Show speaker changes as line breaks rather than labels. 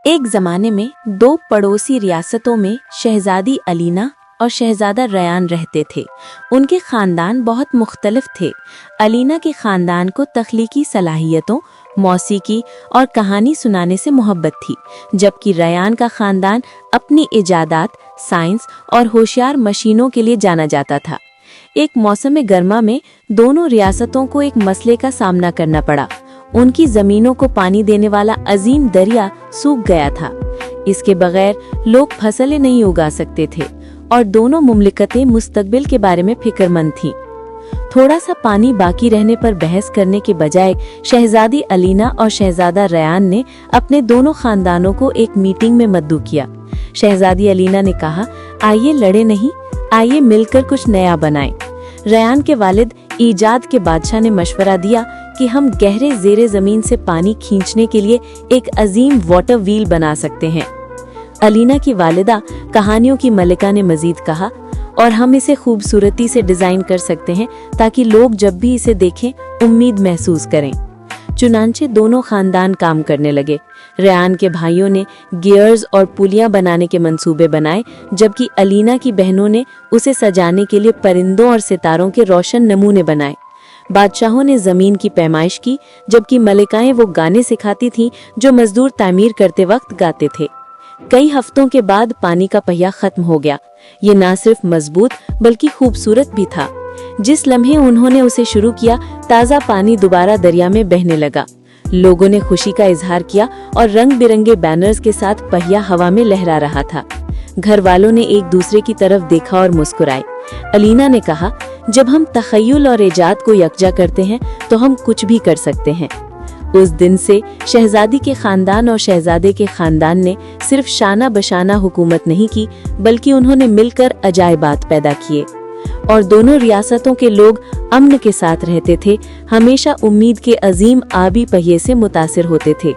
एक जमाने में दो पड़ोसी रियासतों में शहजादी अलीना और शहजादा रयान रहते थे। उनके खानदान बहुत मुख्तलिफ थे। अलीना के खानदान को तख्लीकी सलाहियतों, मौसीकी और कहानी सुनाने से मोहब्बत थी, जबकि रयान का खानदान अपनी इजादात, साइंस और होशियार मशीनों के लिए जाना जाता था। एक मौसम गर्मा में दोनों रियासतों को एक मसले का सामना करना पड़ा। उनकी जमीनों को पानी देने वाला अजीम दरिया सूख गया था। इसके बगैर लोग फसलें नहीं उगा सकते थे और दोनों मुमलिकतें मुस्तकबिल के बारे में फिक्रमंद थीं। थोड़ा सा पानी बाकी रहने पर बहस करने के बजाय शहजादी अलीना और शहजादा रयान ने अपने दोनों खानदानों को एक मीटिंग में मद्दू किया। शहजादी अलीना ने कहा, आइए लड़े नहीं, आइए मिलकर कुछ नया बनाएं। रयान के वालिद ईजाद के बादशाह ने मशवरा दिया कि हम गहरे ज़ेरे ज़मीन से पानी खींचने के लिए एक अजीम वाटर व्हील बना सकते हैं। अलीना की वालिदा कहानियों की मलिका ने मजीद कहा, और हम इसे खूबसूरती से डिजाइन कर सकते हैं ताकि लोग जब भी इसे देखें उम्मीद महसूस करें। चुनांचे दोनों खानदान काम करने लगे। रयान के भाइयों ने गियर्स और पुलियां बनाने के मंसूबे बनाए, जबकि अलीना की बहनों ने उसे सजाने के लिए परिंदों और सितारों के रोशन नमूने बनाए। बादशाहों ने जमीन की पैमाइश की, जबकि मलिकाएं वो गाने सिखाती थीं जो मजदूर तामीर करते वक्त गाते थे। कई हफ्तों के बाद पानी का पहिया खत्म हो गया। ये ना सिर्फ मजबूत बल्कि खूबसूरत भी था। जिस लम्हे उन्होंने उसे शुरू किया, ताज़ा पानी दोबारा दरिया में बहने लगा। लोगों ने खुशी का इजहार किया और रंग बिरंगे बैनर्स के साथ पहिया हवा में लहरा रहा था। घर वालों ने एक दूसरे की तरफ देखा और मुस्कुराए। अलीना ने कहा, जब हम तखय्युल और इजाद को यकजा करते हैं तो हम कुछ भी कर सकते हैं। उस दिन से शहजादी के खानदान और शहजादे के खानदान ने सिर्फ शाना बशाना हुकूमत नहीं की, बल्कि उन्होंने मिलकर अजायबात पैदा किए और दोनों रियासतों के लोग अमन के साथ रहते थे, हमेशा उम्मीद के अजीम आबी पहिए से मुतासिर होते थे।